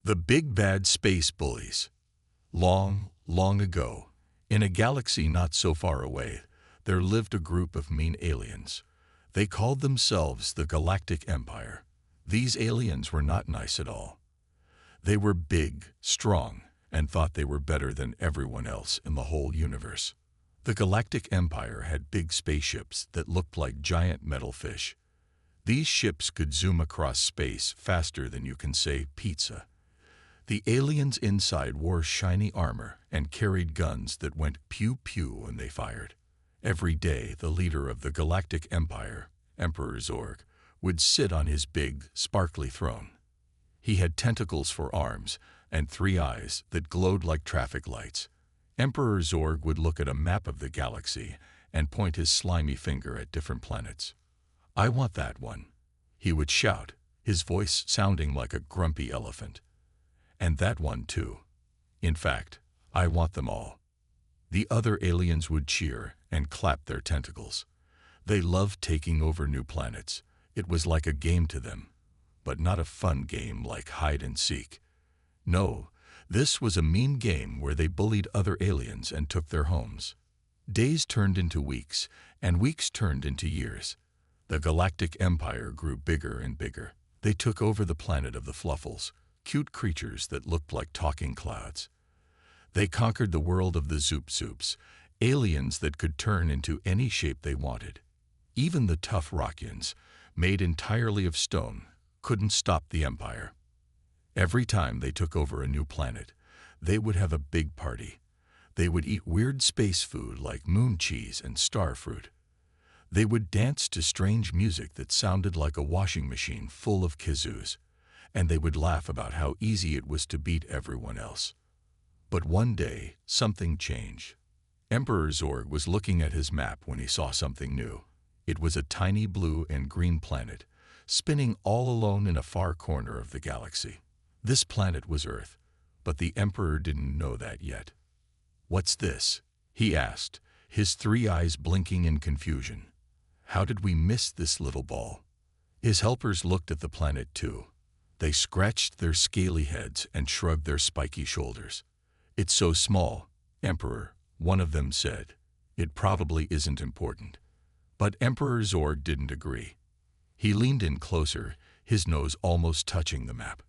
The Big Bad Space Bullies. Long, long ago, in a galaxy not so far away, there lived a group of mean aliens. They called themselves the Galactic Empire. These aliens were not nice at all. They were big, strong, and thought they were better than everyone else in the whole universe. The Galactic Empire had big spaceships that looked like giant metal fish. These ships could zoom across space faster than you can say pizza. The aliens inside wore shiny armor and carried guns that went pew-pew when they fired. Every day, the leader of the Galactic Empire, Emperor Zorg, would sit on his big, sparkly throne. He had tentacles for arms and 3 eyes that glowed like traffic lights. Emperor Zorg would look at a map of the galaxy and point his slimy finger at different planets. "I want that one," he would shout, his voice sounding like a grumpy elephant. "And that one too. In fact, I want them all." The other aliens would cheer and clap their tentacles. They loved taking over new planets. It was like a game to them, but not a fun game like hide and seek. No, this was a mean game where they bullied other aliens and took their homes. Days turned into weeks, and weeks turned into years. The Galactic Empire grew bigger and bigger. They took over the planet of the Fluffles, cute creatures that looked like talking clouds. They conquered the world of the Zoop Zoops, aliens that could turn into any shape they wanted. Even the tough Rockians, made entirely of stone, couldn't stop the Empire. Every time they took over a new planet, they would have a big party. They would eat weird space food like moon cheese and star fruit. They would dance to strange music that sounded like a washing machine full of kazoos, and they would laugh about how easy it was to beat everyone else. But one day, something changed. Emperor Zorg was looking at his map when he saw something new. It was a tiny blue and green planet, spinning all alone in a far corner of the galaxy. This planet was Earth, but the Emperor didn't know that yet. "What's this?" he asked, his 3 eyes blinking in confusion. "How did we miss this little ball?" His helpers looked at the planet too. They scratched their scaly heads and shrugged their spiky shoulders. "It's so small, Emperor," one of them said. "It probably isn't important." But Emperor Zorg didn't agree. He leaned in closer, his nose almost touching the map.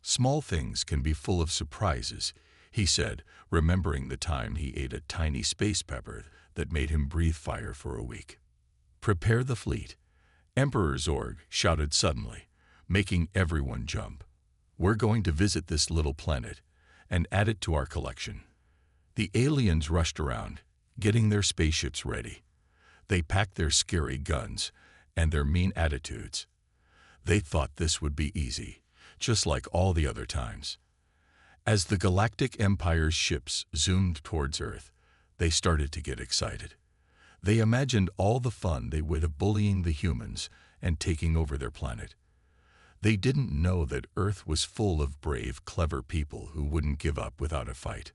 "Small things can be full of surprises," he said, remembering the time he ate a tiny space pepper that made him breathe fire for a week. "Prepare the fleet," Emperor Zorg shouted suddenly, making everyone jump. "We're going to visit this little planet and add it to our collection." The aliens rushed around, getting their spaceships ready. They packed their scary guns and their mean attitudes. They thought this would be easy, just like all the other times. As the Galactic Empire's ships zoomed towards Earth, they started to get excited. They imagined all the fun they would have bullying the humans and taking over their planet. They didn't know that Earth was full of brave, clever people who wouldn't give up without a fight.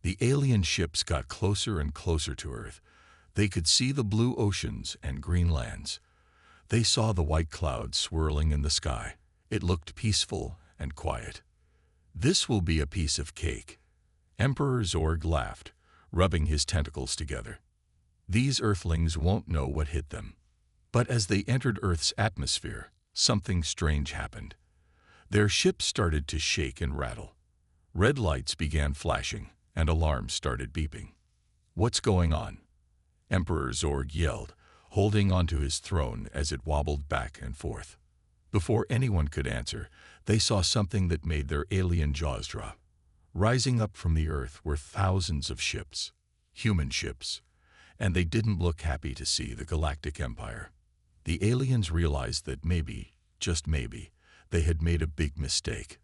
The alien ships got closer and closer to Earth. They could see the blue oceans and green lands. They saw the white clouds swirling in the sky. It looked peaceful and quiet. "This will be a piece of cake." Emperor Zorg laughed, rubbing his tentacles together. "These Earthlings won't know what hit them." But as they entered Earth's atmosphere, something strange happened. Their ships started to shake and rattle. Red lights began flashing, and alarms started beeping. "What's going on?" Emperor Zorg yelled, holding onto his throne as it wobbled back and forth. Before anyone could answer, they saw something that made their alien jaws drop. Rising up from the Earth were thousands of ships, human ships, and they didn't look happy to see the Galactic Empire. The aliens realized that maybe, just maybe, they had made a big mistake.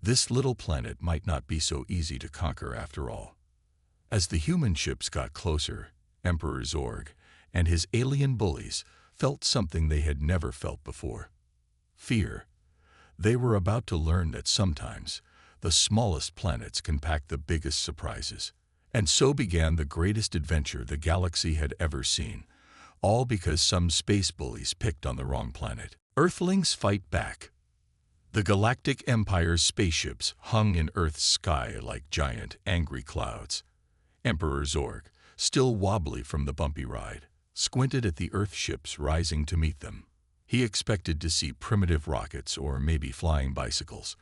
This little planet might not be so easy to conquer after all. As the human ships got closer, Emperor Zorg and his alien bullies felt something they had never felt before. Fear. They were about to learn that sometimes the smallest planets can pack the biggest surprises. And so began the greatest adventure the galaxy had ever seen, all because some space bullies picked on the wrong planet. Earthlings fight back. The Galactic Empire's spaceships hung in Earth's sky like giant, angry clouds. Emperor Zorg, still wobbly from the bumpy ride, squinted at the Earth ships rising to meet them. He expected to see primitive rockets or maybe flying bicycles.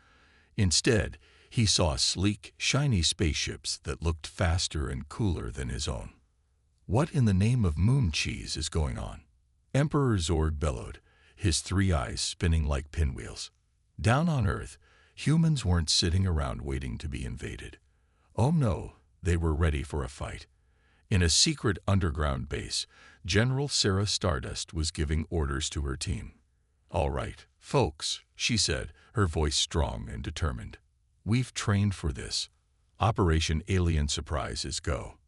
Instead, he saw sleek, shiny spaceships that looked faster and cooler than his own. What in the name of moon cheese is going on? Emperor Zorg bellowed, his three eyes spinning like pinwheels. Down on Earth, humans weren't sitting around waiting to be invaded. Oh no, they were ready for a fight. In a secret underground base, General Sarah Stardust was giving orders to her team. "All right, folks," she said, her voice strong and determined. "We've trained for this. Operation Alien Surprise is go."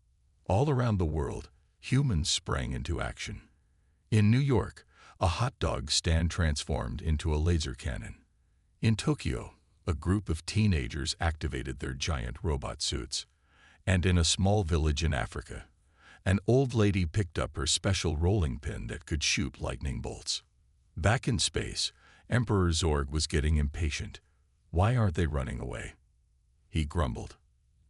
All around the world, humans sprang into action. In New York, a hot dog stand transformed into a laser cannon. In Tokyo, a group of teenagers activated their giant robot suits. And in a small village in Africa, an old lady picked up her special rolling pin that could shoot lightning bolts. Back in space, Emperor Zorg was getting impatient. Why aren't they running away? He grumbled.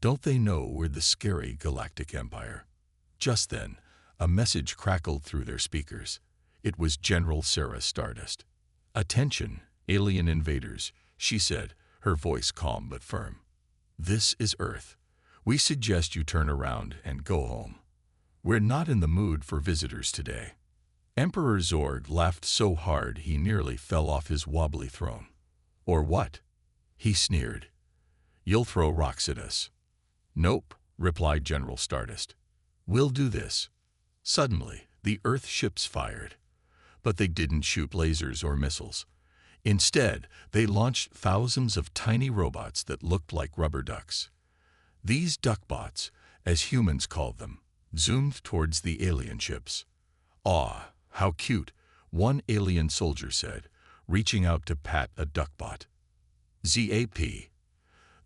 Don't they know we're the scary Galactic Empire? Just then, a message crackled through their speakers. It was General Sarah Stardust. "Attention, alien invaders," she said, her voice calm but firm. "This is Earth. We suggest you turn around and go home. We're not in the mood for visitors today." Emperor Zorg laughed so hard he nearly fell off his wobbly throne. "Or what?" he sneered. "You'll throw rocks at us." "Nope," replied General Stardust. "We'll do this." Suddenly, the Earth ships fired. But they didn't shoot lasers or missiles. Instead, they launched thousands of tiny robots that looked like rubber ducks. These duckbots, as humans called them, zoomed towards the alien ships. "Aw, how cute," one alien soldier said, reaching out to pat a duckbot. "Zap."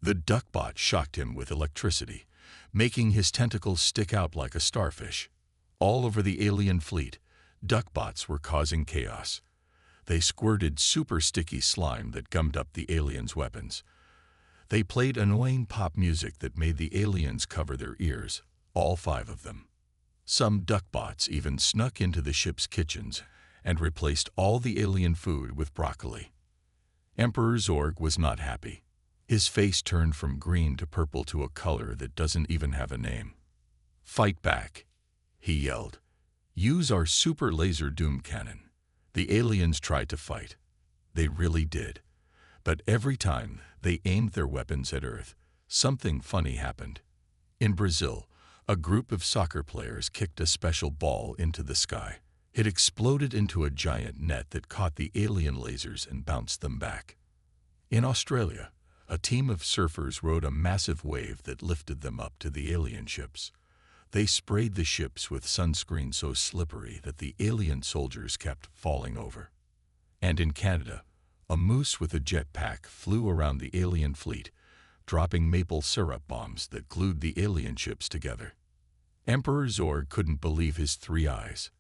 The duckbot shocked him with electricity, making his tentacles stick out like a starfish. All over the alien fleet, duckbots were causing chaos. They squirted super sticky slime that gummed up the aliens' weapons. They played annoying pop music that made the aliens cover their ears, all 5 of them. Some duckbots even snuck into the ship's kitchens and replaced all the alien food with broccoli. Emperor Zorg was not happy. His face turned from green to purple to a color that doesn't even have a name. "Fight back," he yelled. "Use our super laser doom cannon." The aliens tried to fight. They really did. But every time they aimed their weapons at Earth, something funny happened. In Brazil, a group of soccer players kicked a special ball into the sky. It exploded into a giant net that caught the alien lasers and bounced them back. In Australia, a team of surfers rode a massive wave that lifted them up to the alien ships. They sprayed the ships with sunscreen so slippery that the alien soldiers kept falling over. And in Canada, a moose with a jetpack flew around the alien fleet, dropping maple syrup bombs that glued the alien ships together. Emperor Zorg couldn't believe his 3 eyes.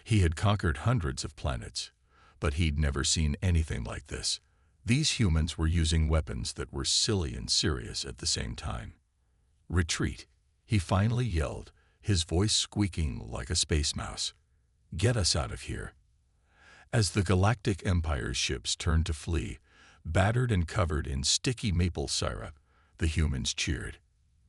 He had conquered hundreds of planets, but he'd never seen anything like this. These humans were using weapons that were silly and serious at the same time. "Retreat," he finally yelled, his voice squeaking like a space mouse. "Get us out of here." As the Galactic Empire's ships turned to flee, battered and covered in sticky maple syrup, the humans cheered.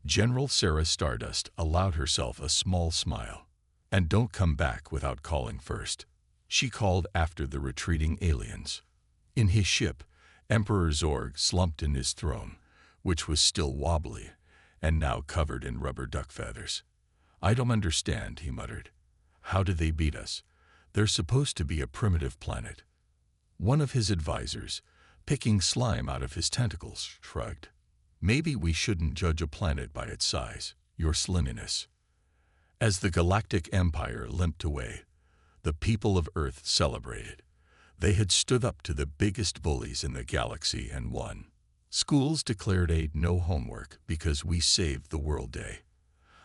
General Sarah Stardust allowed herself a small smile. "And don't come back without calling first," she called after the retreating aliens. In his ship, Emperor Zorg slumped in his throne, which was still wobbly and now covered in rubber duck feathers. "I don't understand," he muttered. "How did they beat us? They're supposed to be a primitive planet." One of his advisors, picking slime out of his tentacles, shrugged. "Maybe we shouldn't judge a planet by its size, your sliminess." As the Galactic Empire limped away, the people of Earth celebrated. They had stood up to the biggest bullies in the galaxy and won. Schools declared a no homework because we saved the world day.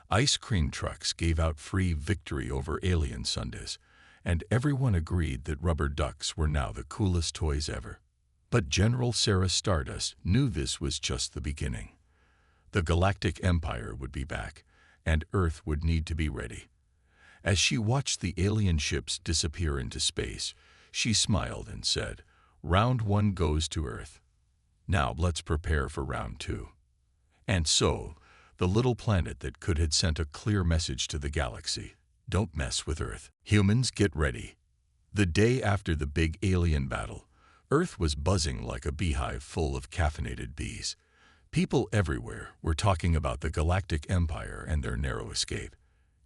Ice cream trucks gave out free victory over alien sundaes, and everyone agreed that rubber ducks were now the coolest toys ever. But General Sarah Stardust knew this was just the beginning. The Galactic Empire would be back, and Earth would need to be ready. As she watched the alien ships disappear into space, she smiled and said, "Round 1 goes to Earth. Now let's prepare for round 2. And so, the little planet that could had sent a clear message to the galaxy: don't mess with Earth. Humans, get ready. The day after the big alien battle, Earth was buzzing like a beehive full of caffeinated bees. People everywhere were talking about the Galactic Empire and their narrow escape.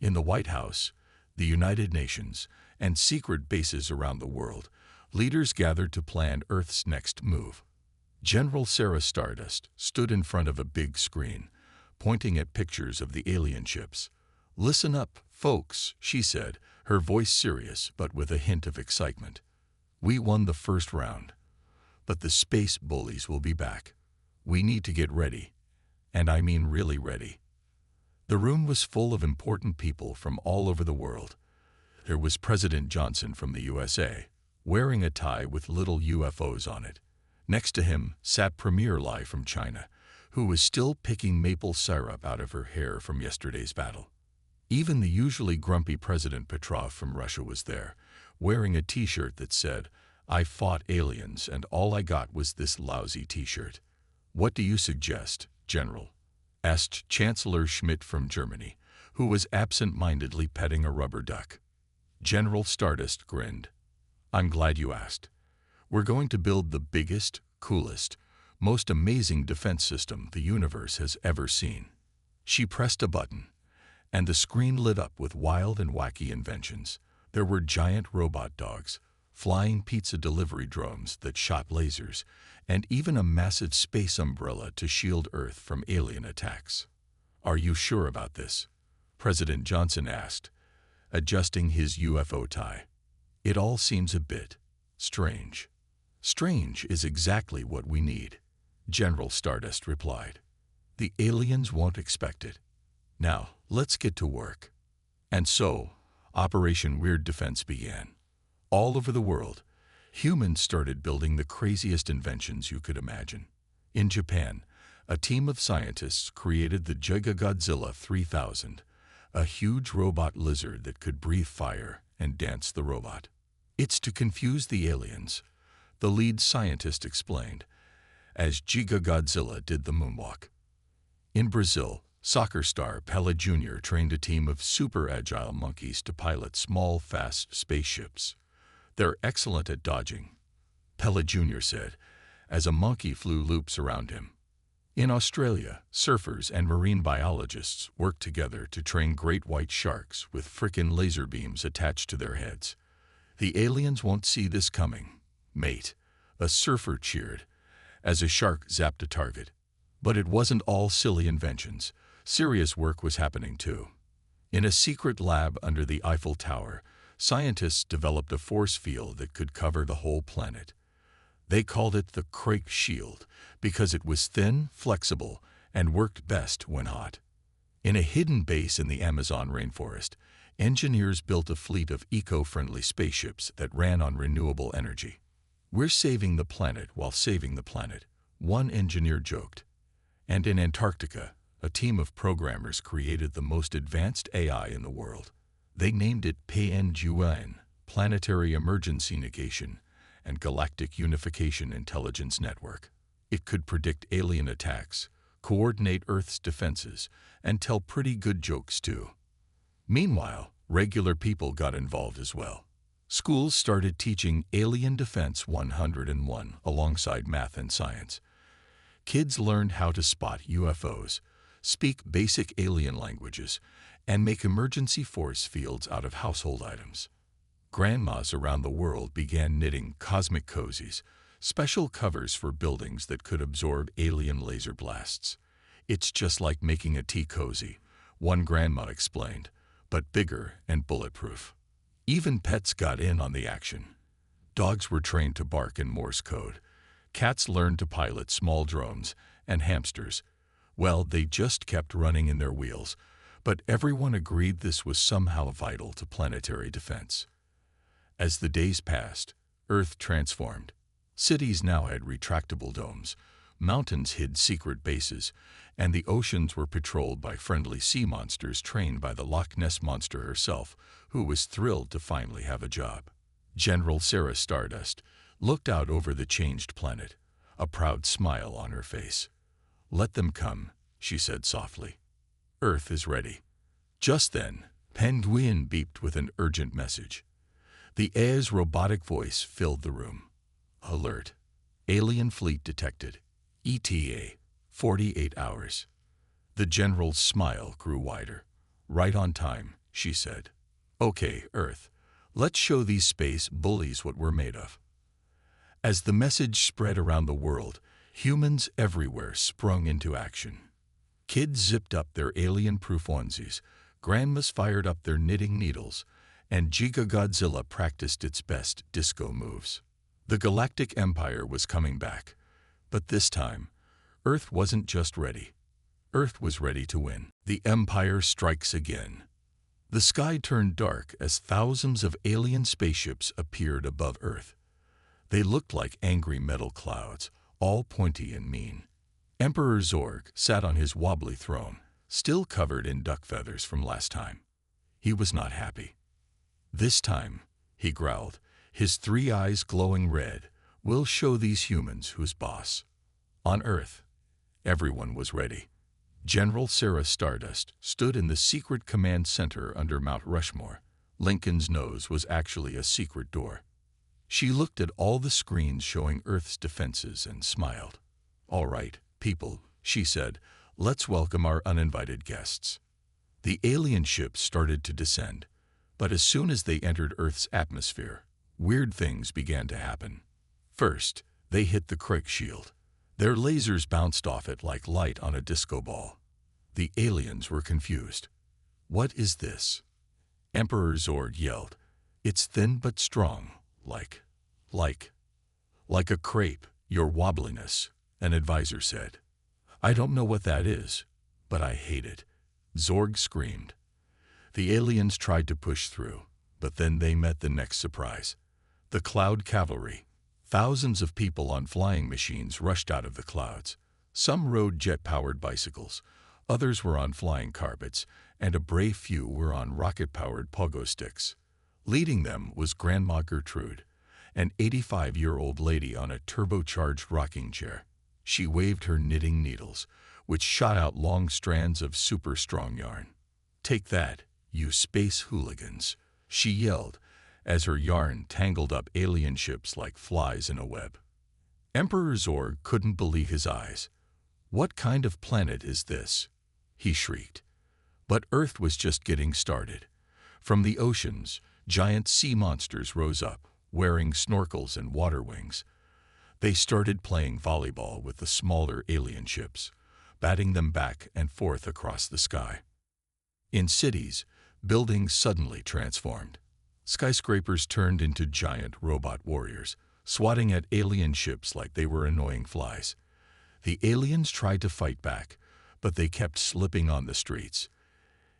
In the White House, the United Nations, and secret bases around the world, leaders gathered to plan Earth's next move. General Sarah Stardust stood in front of a big screen, pointing at pictures of the alien ships. "Listen up, folks," she said, her voice serious but with a hint of excitement. "We won the first round, but the space bullies will be back. We need to get ready, and I mean really ready." The room was full of important people from all over the world. There was President Johnson from the USA, wearing a tie with little UFOs on it. Next to him sat Premier Lai from China, who was still picking maple syrup out of her hair from yesterday's battle. Even the usually grumpy President Petrov from Russia was there, wearing a t-shirt that said, "I fought aliens and all I got was this lousy t-shirt." "What do you suggest, General?" asked Chancellor Schmidt from Germany, who was absent-mindedly petting a rubber duck. General Stardust grinned. "I'm glad you asked. We're going to build the biggest, coolest, most amazing defense system the universe has ever seen." She pressed a button, and the screen lit up with wild and wacky inventions. There were giant robot dogs, flying pizza delivery drones that shot lasers, and even a massive space umbrella to shield Earth from alien attacks. "Are you sure about this?" President Johnson asked, adjusting his UFO tie. "It all seems a bit strange." "Strange is exactly what we need," General Stardust replied. "The aliens won't expect it. Now, let's get to work." And so, Operation Weird Defense began. All over the world, humans started building the craziest inventions you could imagine. In Japan, a team of scientists created the Godzilla 3000, a huge robot lizard that could breathe fire and dance the robot. "It's to confuse the aliens," the lead scientist explained, as Godzilla did the moonwalk. In Brazil, soccer star Pelé Jr. trained a team of super-agile monkeys to pilot small, fast spaceships. "They're excellent at dodging," Pelé Jr. said, as a monkey flew loops around him. In Australia, surfers and marine biologists worked together to train great white sharks with frickin' laser beams attached to their heads. "The aliens won't see this coming, mate," a surfer cheered, as a shark zapped a target. But it wasn't all silly inventions. Serious work was happening too. In a secret lab under the Eiffel Tower, scientists developed a force field that could cover the whole planet. They called it the Crake Shield because it was thin, flexible, and worked best when hot. In a hidden base in the Amazon rainforest, engineers built a fleet of eco-friendly spaceships that ran on renewable energy. "We're saving the planet while saving the planet," one engineer joked. And in Antarctica, a team of programmers created the most advanced AI in the world. They named it PNGUN, Planetary Emergency Negation, and Galactic Unification Intelligence Network. It could predict alien attacks, coordinate Earth's defenses, and tell pretty good jokes too. Meanwhile, regular people got involved as well. Schools started teaching Alien Defense 101 alongside math and science. Kids learned how to spot UFOs, speak basic alien languages, and make emergency force fields out of household items. Grandmas around the world began knitting cosmic cozies, special covers for buildings that could absorb alien laser blasts. "It's just like making a tea cozy," one grandma explained, "but bigger and bulletproof." Even pets got in on the action. Dogs were trained to bark in Morse code. Cats learned to pilot small drones, and hamsters, well, they just kept running in their wheels, but everyone agreed this was somehow vital to planetary defense. As the days passed, Earth transformed. Cities now had retractable domes, mountains hid secret bases, and the oceans were patrolled by friendly sea monsters trained by the Loch Ness Monster herself, who was thrilled to finally have a job. General Sarah Stardust looked out over the changed planet, a proud smile on her face. "Let them come," she said softly. "Earth is ready." Just then, Penguin beeped with an urgent message. The AI's robotic voice filled the room. "Alert. Alien fleet detected. ETA 48 hours." The general's smile grew wider. "Right on time," she said. "Okay, Earth. Let's show these space bullies what we're made of." As the message spread around the world, humans everywhere sprung into action. Kids zipped up their alien-proof onesies, grandmas fired up their knitting needles, and Giga Godzilla practiced its best disco moves. The Galactic Empire was coming back, but this time, Earth wasn't just ready. Earth was ready to win. The Empire strikes again. The sky turned dark as thousands of alien spaceships appeared above Earth. They looked like angry metal clouds, all pointy and mean. Emperor Zorg sat on his wobbly throne, still covered in duck feathers from last time. He was not happy. "This time," he growled, his three eyes glowing red, "we'll show these humans who's boss." On Earth, everyone was ready. General Sarah Stardust stood in the secret command center under Mount Rushmore. Lincoln's nose was actually a secret door. She looked at all the screens showing Earth's defenses and smiled. "All right, people," she said, "let's welcome our uninvited guests." The alien ships started to descend, but as soon as they entered Earth's atmosphere, weird things began to happen. First, they hit the Kreg shield. Their lasers bounced off it like light on a disco ball. The aliens were confused. "What is this?" Emperor Zord yelled. "It's thin but strong, like a crepe, your wobbliness," an advisor said. "I don't know what that is, but I hate it," Zorg screamed. The aliens tried to push through, but then they met the next surprise. The Cloud Cavalry. Thousands of people on flying machines rushed out of the clouds. Some rode jet-powered bicycles, others were on flying carpets, and a brave few were on rocket-powered pogo sticks. Leading them was Grandma Gertrude, an 85-year-old lady on a turbocharged rocking chair. She waved her knitting needles, which shot out long strands of super-strong yarn. "Take that, you space hooligans," she yelled, as her yarn tangled up alien ships like flies in a web. Emperor Zorg couldn't believe his eyes. "What kind of planet is this?" he shrieked. But Earth was just getting started. From the oceans, giant sea monsters rose up, wearing snorkels and water wings. They started playing volleyball with the smaller alien ships, batting them back and forth across the sky. In cities, buildings suddenly transformed. Skyscrapers turned into giant robot warriors, swatting at alien ships like they were annoying flies. The aliens tried to fight back, but they kept slipping on the streets.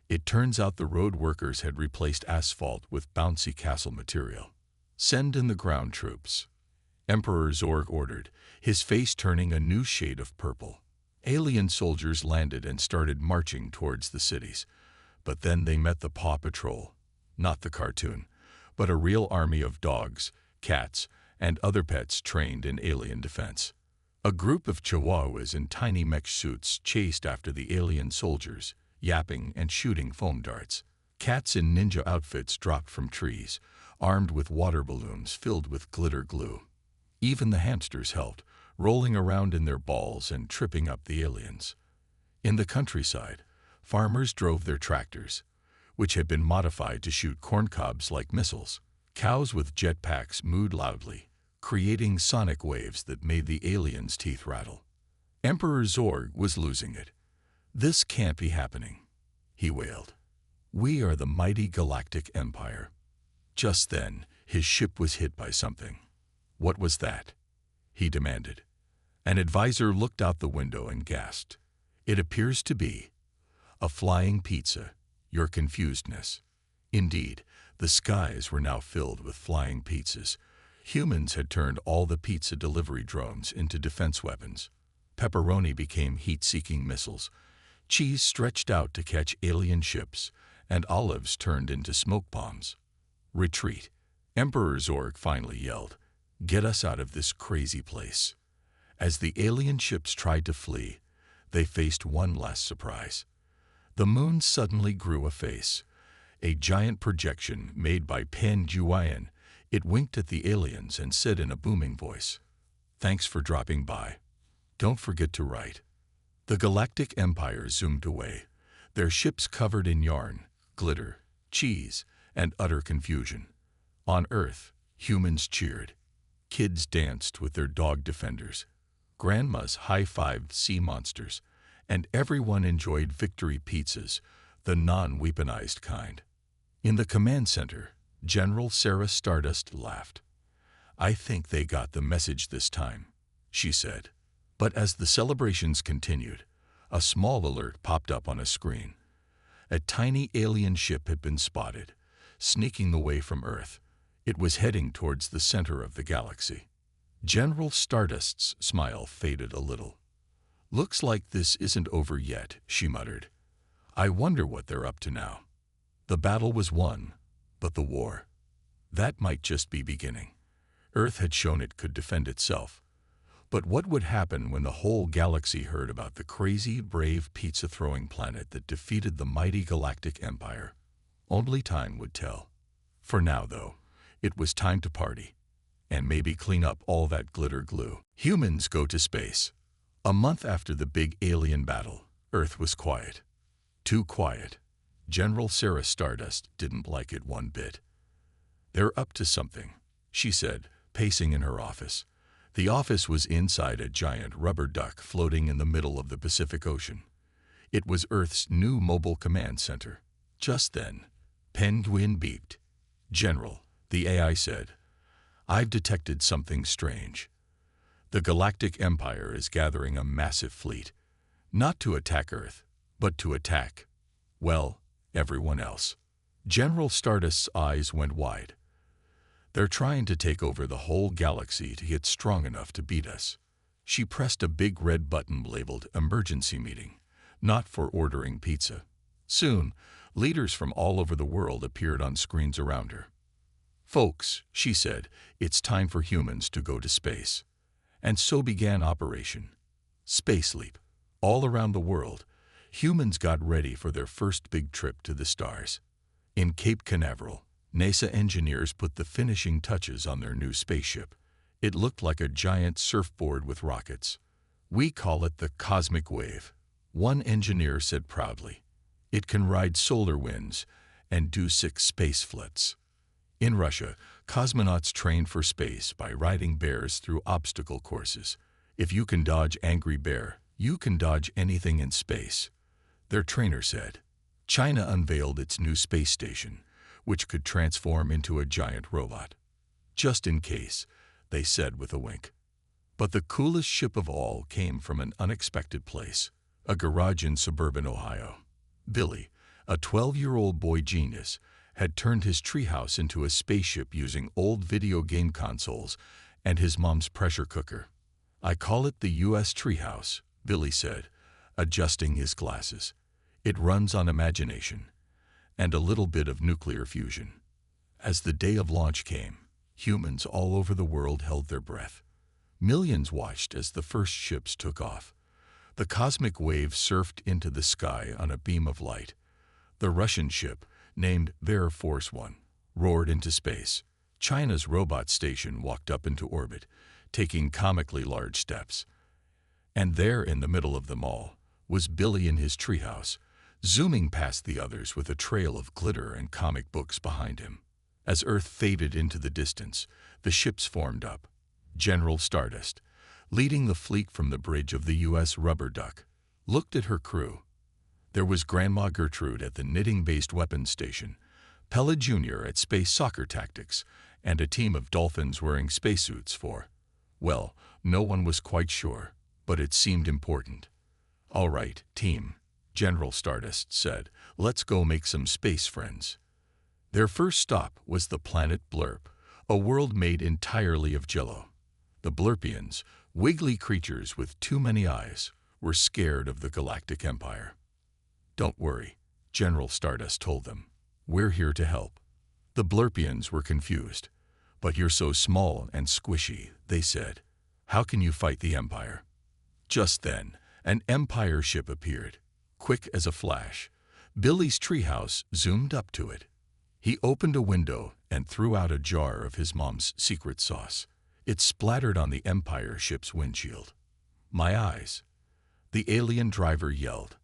It turns out the road workers had replaced asphalt with bouncy castle material. "Send in the ground troops," Emperor Zorg ordered, his face turning a new shade of purple. Alien soldiers landed and started marching towards the cities. But then they met the Paw Patrol, not the cartoon, but a real army of dogs, cats, and other pets trained in alien defense. A group of chihuahuas in tiny mech suits chased after the alien soldiers, yapping and shooting foam darts. Cats in ninja outfits dropped from trees, armed with water balloons filled with glitter glue. Even the hamsters helped, rolling around in their balls and tripping up the aliens. In the countryside, farmers drove their tractors, which had been modified to shoot corn cobs like missiles. Cows with jetpacks mooed loudly, creating sonic waves that made the aliens' teeth rattle. Emperor Zorg was losing it. "This can't be happening," he wailed. "We are the mighty Galactic Empire." Just then, his ship was hit by something. "What was that?" he demanded. An advisor looked out the window and gasped. "It appears to be a flying pizza, your confusedness." Indeed, the skies were now filled with flying pizzas, Humans had turned all the pizza delivery drones into defense weapons. Pepperoni became heat-seeking missiles. Cheese stretched out to catch alien ships, and olives turned into smoke bombs. Retreat. Emperor Zorg finally yelled, "Get us out of this crazy place." As the alien ships tried to flee, they faced one last surprise. The moon suddenly grew a face, a giant projection made by Pen Juyan. It winked at the aliens and said in a booming voice, "Thanks for dropping by. Don't forget to write." The Galactic Empire zoomed away, their ships covered in yarn, glitter, cheese, and utter confusion. On Earth, humans cheered. Kids danced with their dog defenders. Grandmas high-fived sea monsters, and everyone enjoyed victory pizzas, the non-weaponized kind. In the command center, General Sarah Stardust laughed. "I think they got the message this time," she said. But as the celebrations continued, a small alert popped up on a screen. A tiny alien ship had been spotted, sneaking away from Earth. It was heading towards the center of the galaxy. General Stardust's smile faded a little. "Looks like this isn't over yet," she muttered. "I wonder what they're up to now." The battle was won, but the war, that might just be beginning. Earth had shown it could defend itself. But what would happen when the whole galaxy heard about the crazy, brave, pizza-throwing planet that defeated the mighty Galactic Empire? Only time would tell. For now, though, it was time to party, and maybe clean up all that glitter glue. Humans go to space. A month after the big alien battle, Earth was quiet. Too quiet. General Sarah Stardust didn't like it one bit. "They're up to something," she said, pacing in her office. The office was inside a giant rubber duck floating in the middle of the Pacific Ocean. It was Earth's new mobile command center. Just then, Penguin beeped. "General," the AI said, "I've detected something strange. The Galactic Empire is gathering a massive fleet, not to attack Earth, but to attack, well, everyone else." General Stardust's eyes went wide. "They're trying to take over the whole galaxy to get strong enough to beat us." She pressed a big red button labeled "Emergency Meeting," not for ordering pizza. Soon, leaders from all over the world appeared on screens around her. "Folks," she said, "it's time for humans to go to space." And so began Operation Space Leap. All around the world, humans got ready for their first big trip to the stars. In Cape Canaveral, NASA engineers put the finishing touches on their new spaceship. It looked like a giant surfboard with rockets. "We call it the Cosmic Wave," one engineer said proudly. "It can ride solar winds and do 6 space flights." In Russia, cosmonauts trained for space by riding bears through obstacle courses. "If you can dodge Angry Bear, you can dodge anything in space," their trainer said. China unveiled its new space station, which could transform into a giant robot. "Just in case," they said with a wink. But the coolest ship of all came from an unexpected place, a garage in suburban Ohio. Billy, a 12-year-old boy genius, had turned his treehouse into a spaceship using old video game consoles and his mom's pressure cooker. "I call it the U.S. Treehouse," Billy said, adjusting his glasses. "It runs on imagination and a little bit of nuclear fusion." As the day of launch came, humans all over the world held their breath. Millions watched as the first ships took off. The cosmic wave surfed into the sky on a beam of light. The Russian ship, named Air Force One, roared into space. China's robot station walked up into orbit, taking comically large steps. And there in the middle of them all was Billy in his treehouse, zooming past the others with a trail of glitter and comic books behind him. As Earth faded into the distance, the ships formed up. General Stardust, leading the fleet from the bridge of the U.S. Rubber Duck, looked at her crew. There was Grandma Gertrude at the knitting-based weapons station, Pella Jr. at Space Soccer Tactics, and a team of dolphins wearing spacesuits for, well, no one was quite sure, but it seemed important. "All right, team," General Stardust said, "let's go make some space friends." Their first stop was the planet Blurp, a world made entirely of jello. The Blurpians, wiggly creatures with too many eyes, were scared of the Galactic Empire. "Don't worry," General Stardust told them. "We're here to help." The Blurpians were confused. "But you're so small and squishy," they said. "How can you fight the Empire?" Just then, an Empire ship appeared, quick as a flash. Billy's treehouse zoomed up to it. He opened a window and threw out a jar of his mom's secret sauce. It splattered on the Empire ship's windshield. "My eyes!" the alien driver yelled.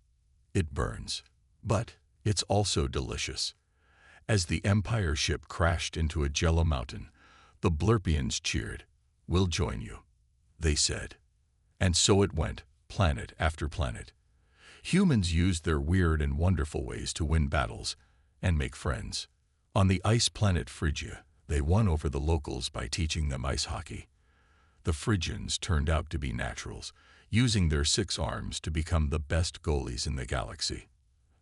"It burns, but it's also delicious." As the Empire ship crashed into a jello mountain, the Blurpians cheered. "We'll join you," they said. And so it went, planet after planet. Humans used their weird and wonderful ways to win battles and make friends. On the ice planet Phrygia, they won over the locals by teaching them ice hockey. The Phrygians turned out to be naturals, using their 6 arms to become the best goalies in the galaxy.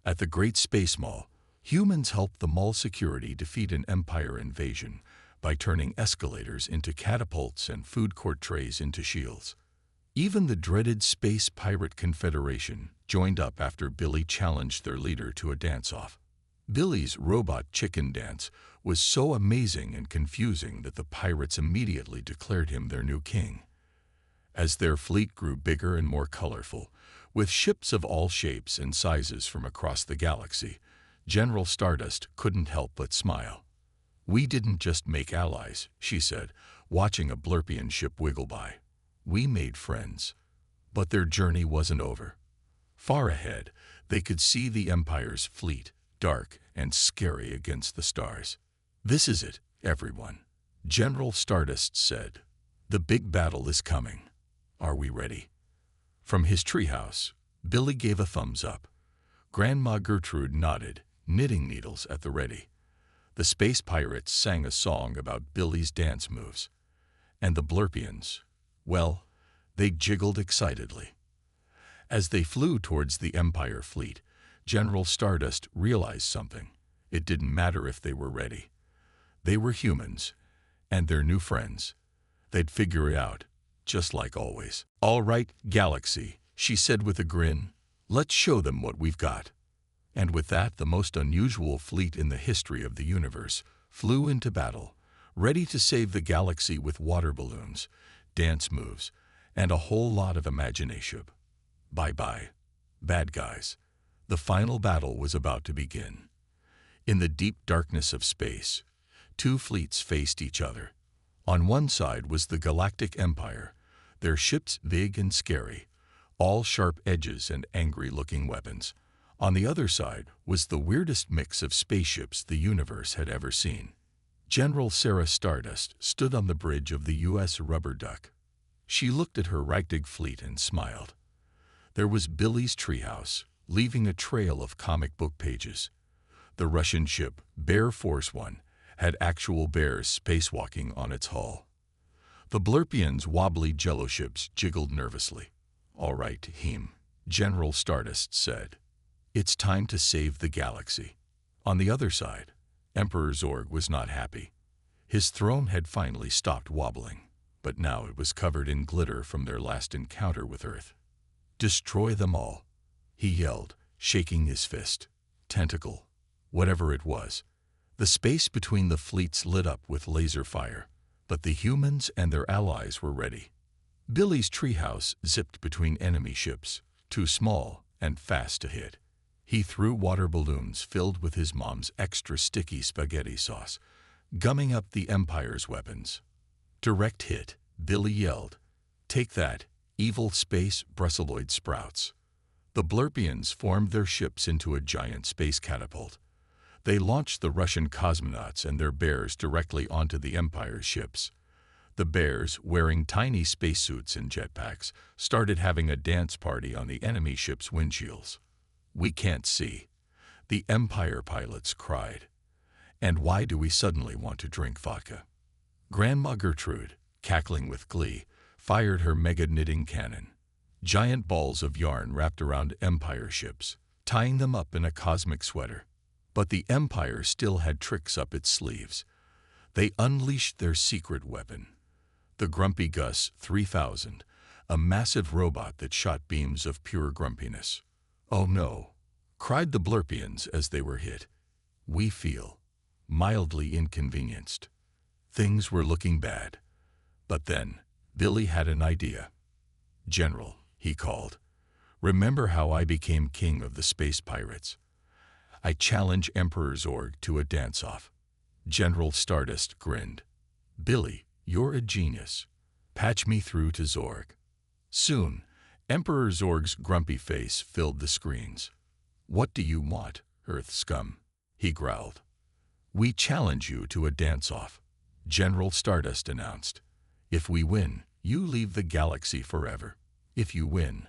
At the Great Space Mall, humans helped the mall security defeat an Empire invasion by turning escalators into catapults and food court trays into shields. Even the dreaded Space Pirate Confederation joined up after Billy challenged their leader to a dance-off. Billy's robot chicken dance was so amazing and confusing that the pirates immediately declared him their new king. As their fleet grew bigger and more colorful, with ships of all shapes and sizes from across the galaxy, General Stardust couldn't help but smile. "We didn't just make allies," she said, watching a Blurpian ship wiggle by. "We made friends." But their journey wasn't over. Far ahead, they could see the Empire's fleet, dark and scary against the stars. "This is it, everyone," General Stardust said. "The big battle is coming. Are we ready?" From his treehouse, Billy gave a thumbs up. Grandma Gertrude nodded, knitting needles at the ready. The space pirates sang a song about Billy's dance moves. And the Blurpians, well, they jiggled excitedly. As they flew towards the Empire fleet, General Stardust realized something. It didn't matter if they were ready. They were humans, and their new friends. They'd figure it out, just like always. "All right, Galaxy," she said with a grin. "Let's show them what we've got." And with that, the most unusual fleet in the history of the universe flew into battle, ready to save the galaxy with water balloons, dance moves, and a whole lot of imagination. Bye-bye, bad guys. The final battle was about to begin. In the deep darkness of space, 2 fleets faced each other. On one side was the Galactic Empire, their ships big and scary, all sharp edges and angry-looking weapons. On the other side was the weirdest mix of spaceships the universe had ever seen. General Sarah Stardust stood on the bridge of the U.S. Rubber Duck. She looked at her Galactic fleet and smiled. There was Billy's treehouse, leaving a trail of comic book pages. The Russian ship, Bear Force One, had actual bears spacewalking on its hull. The Blurpians' wobbly jello ships jiggled nervously. "All right, team," General Stardust said. "It's time to save the galaxy." On the other side, Emperor Zorg was not happy. His throne had finally stopped wobbling, but now it was covered in glitter from their last encounter with Earth. "Destroy them all," he yelled, shaking his fist. Tentacle, whatever it was. The space between the fleets lit up with laser fire, but the humans and their allies were ready. Billy's treehouse zipped between enemy ships, too small and fast to hit. He threw water balloons filled with his mom's extra sticky spaghetti sauce, gumming up the Empire's weapons. "Direct hit," Billy yelled. "Take that, evil space Brusseloid sprouts." The Blurpians formed their ships into a giant space catapult. They launched the Russian cosmonauts and their bears directly onto the Empire's ships. The bears, wearing tiny spacesuits and jetpacks, started having a dance party on the enemy ship's windshields. "We can't see," the Empire pilots cried. "And why do we suddenly want to drink vodka?" Grandma Gertrude, cackling with glee, fired her mega knitting cannon. Giant balls of yarn wrapped around Empire ships, tying them up in a cosmic sweater. But the Empire still had tricks up its sleeves. They unleashed their secret weapon, the Grumpy Gus 3000, a massive robot that shot beams of pure grumpiness. "Oh no," cried the Blurpians as they were hit. "We feel mildly inconvenienced." Things were looking bad. But then, Billy had an idea. "General," he called, "remember how I became king of the space pirates? I challenge Emperor Zorg to a dance-off." General Stardust grinned. "Billy, you're a genius. Patch me through to Zorg." Soon, Emperor Zorg's grumpy face filled the screens. "What do you want, Earth scum?" he growled. "We challenge you to a dance-off," General Stardust announced. "If we win, you leave the galaxy forever. If you win,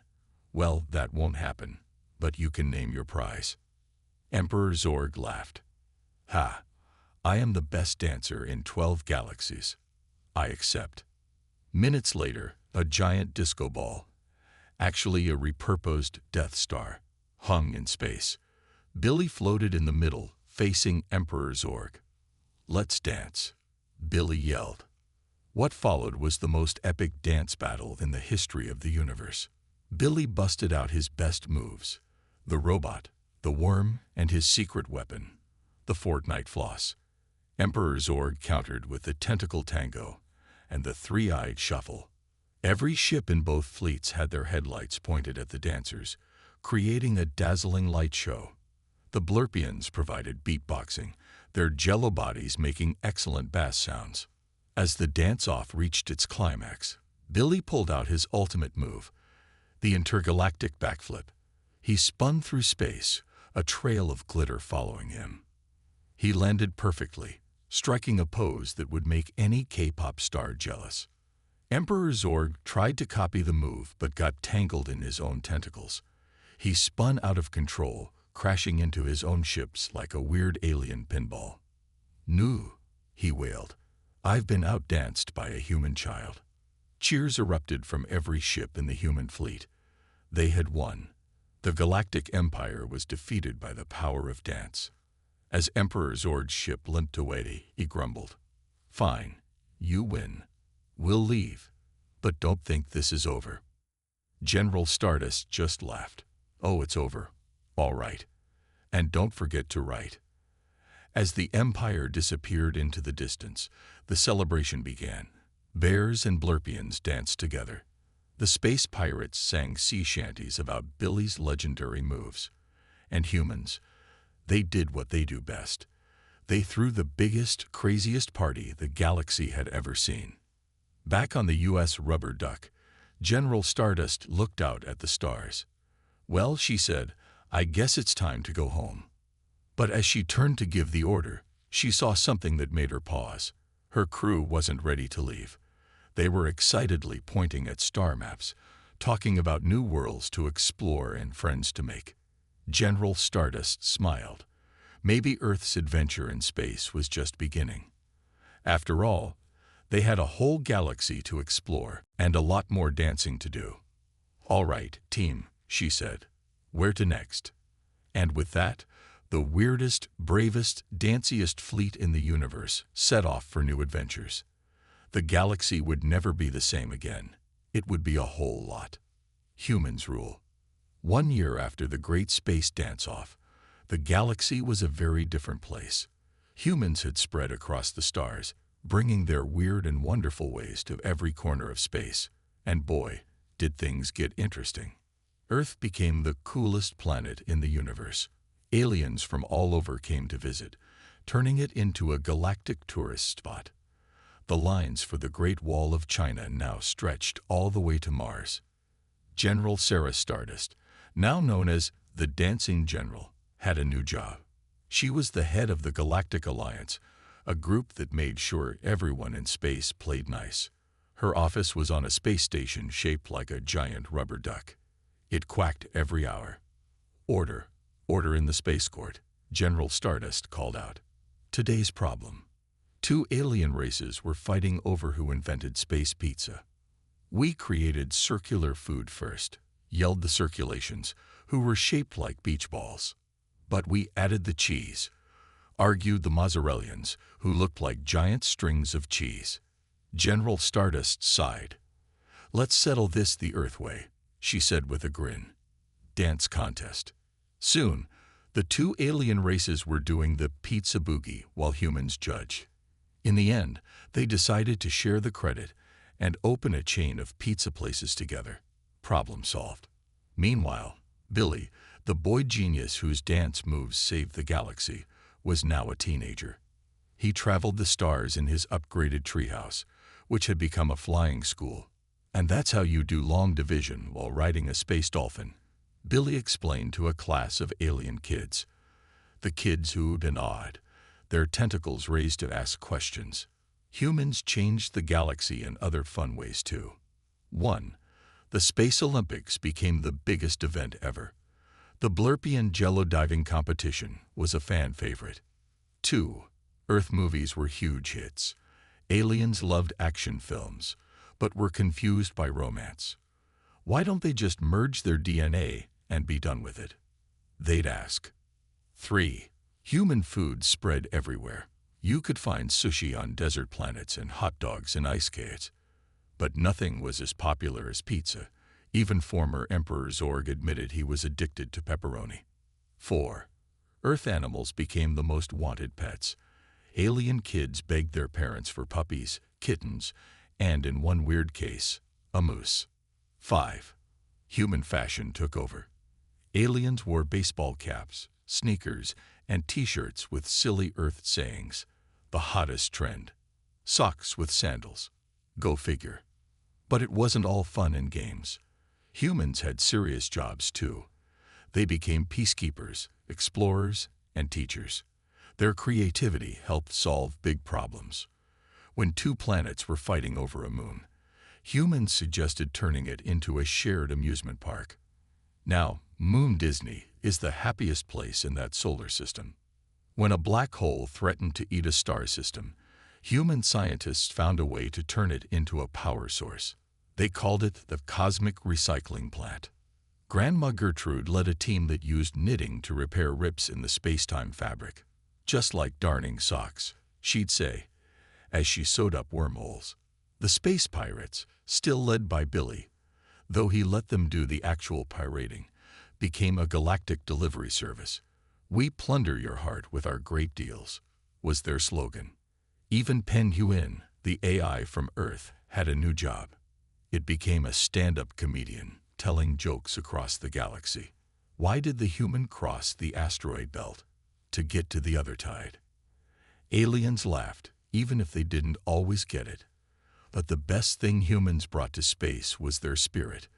well, that won't happen, but you can name your prize." Emperor Zorg laughed. "Ha! I am the best dancer in 12 galaxies. I accept." Minutes later, a giant disco ball, actually a repurposed Death Star, hung in space. Billy floated in the middle, facing Emperor Zorg. "Let's dance," Billy yelled. What followed was the most epic dance battle in the history of the universe. Billy busted out his best moves: the robot, the worm, and his secret weapon, the Fortnite floss. Emperor Zorg countered with the tentacle tango and the three-eyed shuffle. Every ship in both fleets had their headlights pointed at the dancers, creating a dazzling light show. The Blurpians provided beatboxing, their jello bodies making excellent bass sounds. As the dance-off reached its climax, Billy pulled out his ultimate move, the intergalactic backflip. He spun through space, a trail of glitter following him. He landed perfectly, striking a pose that would make any K-pop star jealous. Emperor Zorg tried to copy the move but got tangled in his own tentacles. He spun out of control, crashing into his own ships like a weird alien pinball. "No," he wailed. "I've been outdanced by a human child." Cheers erupted from every ship in the human fleet. They had won. The Galactic Empire was defeated by the power of dance. As Emperor Zorg's ship limped away, he grumbled, "Fine, you win. We'll leave, but don't think this is over." General Stardust just laughed. "Oh, it's over. All right. And don't forget to write." As the Empire disappeared into the distance, the celebration began. Bears and Blurpians danced together. The space pirates sang sea shanties about Billy's legendary moves. And humans, they did what they do best. They threw the biggest, craziest party the galaxy had ever seen. Back on the U.S. Rubber Duck, General Stardust looked out at the stars. "Well," she said, "I guess it's time to go home." But as she turned to give the order, she saw something that made her pause. Her crew wasn't ready to leave. They were excitedly pointing at star maps, talking about new worlds to explore and friends to make. General Stardust smiled. Maybe Earth's adventure in space was just beginning. After all, they had a whole galaxy to explore and a lot more dancing to do. "All right, team," she said. "Where to next?" And with that, the weirdest, bravest, danciest fleet in the universe set off for new adventures. The galaxy would never be the same again. It would be a whole lot. Humans rule. 1 year after the Great Space Dance-Off, the galaxy was a very different place. Humans had spread across the stars, bringing their weird and wonderful ways to every corner of space. And boy, did things get interesting. Earth became the coolest planet in the universe. Aliens from all over came to visit, turning it into a galactic tourist spot. The lines for the Great Wall of China now stretched all the way to Mars. General Sarah Stardust, now known as the Dancing General, had a new job. She was the head of the Galactic Alliance, a group that made sure everyone in space played nice. Her office was on a space station shaped like a giant rubber duck. It quacked every hour. "Order. Order in the space court," General Stardust called out. Today's problem. 2 alien races were fighting over who invented space pizza. "We created circular food first," yelled the circulations, who were shaped like beach balls. "But we added the cheese. argued the Mozzarellians, who looked like giant strings of cheese. General Stardust sighed. "Let's settle this the Earth way," she said with a grin. Dance contest. Soon, the two alien races were doing the pizza boogie while humans judge. In the end, they decided to share the credit and open a chain of pizza places together. Problem solved. Meanwhile, Billy, the boy genius whose dance moves saved the galaxy, was now a teenager. He traveled the stars in his upgraded treehouse, which had become a flying school. "And that's how you do long division while riding a space dolphin," Billy explained to a class of alien kids. The kids oohed and awed, their tentacles raised to ask questions. Humans changed the galaxy in other fun ways too. 1. The Space Olympics became the biggest event ever. The Blurpian Jello diving competition was a fan favorite. 2. Earth movies were huge hits. Aliens loved action films, but were confused by romance. Why don't they just merge their DNA and be done with it? They'd ask. 3. Human food spread everywhere. You could find sushi on desert planets and hot dogs in ice caves. But nothing was as popular as pizza. Even former Emperor Zorg admitted he was addicted to pepperoni. 4. Earth animals became the most wanted pets. Alien kids begged their parents for puppies, kittens, and in one weird case, a moose. 5. Human fashion took over. Aliens wore baseball caps, sneakers, and t-shirts with silly Earth sayings. The hottest trend. Socks with sandals. Go figure. But it wasn't all fun and games. Humans had serious jobs too. They became peacekeepers, explorers, and teachers. Their creativity helped solve big problems. When two planets were fighting over a moon, humans suggested turning it into a shared amusement park. Now, Moon Disney is the happiest place in that solar system. When a black hole threatened to eat a star system, human scientists found a way to turn it into a power source. They called it the Cosmic Recycling Plant. Grandma Gertrude led a team that used knitting to repair rips in the space-time fabric. Just like darning socks, she'd say, as she sewed up wormholes. The space pirates, still led by Billy, though he let them do the actual pirating, became a galactic delivery service. "We plunder your heart with our great deals," was their slogan. Even Pen Huin, the AI from Earth, had a new job. It became a stand-up comedian, telling jokes across the galaxy. Why did the human cross the asteroid belt? To get to the other tide. Aliens laughed, even if they didn't always get it. But the best thing humans brought to space was their spirit.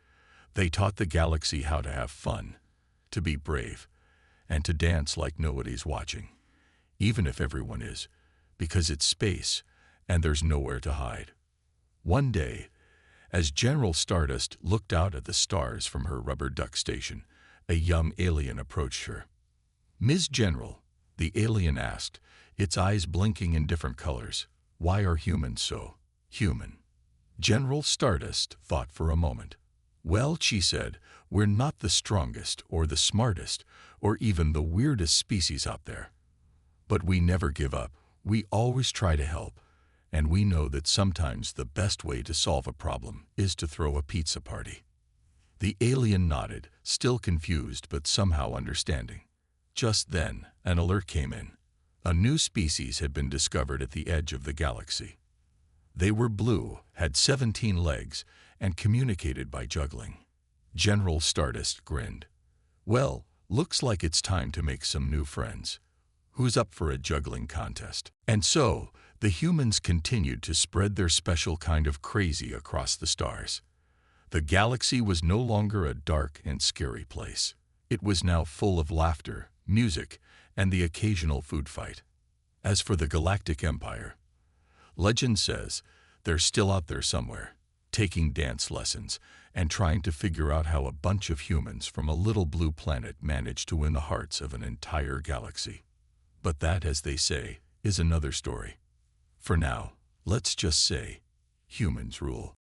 They taught the galaxy how to have fun, to be brave, and to dance like nobody's watching, even if everyone is, because it's space and there's nowhere to hide. One day, as General Stardust looked out at the stars from her rubber duck station, a young alien approached her. "Ms. General," the alien asked, its eyes blinking in different colors, "why are humans so human?" General Stardust thought for a moment. "Well," she said, "we're not the strongest or the smartest or even the weirdest species out there. But we never give up. We always try to help. And we know that sometimes the best way to solve a problem is to throw a pizza party." The alien nodded, still confused but somehow understanding. Just then, an alert came in. A new species had been discovered at the edge of the galaxy. They were blue, had 17 legs, and communicated by juggling. General Stardust grinned. "Well, looks like it's time to make some new friends. Who's up for a juggling contest?" And so, the humans continued to spread their special kind of crazy across the stars. The galaxy was no longer a dark and scary place. It was now full of laughter, music, and the occasional food fight. As for the Galactic Empire, legend says they're still out there somewhere, taking dance lessons and trying to figure out how a bunch of humans from a little blue planet managed to win the hearts of an entire galaxy. But that, as they say, is another story. For now, let's just say, humans rule.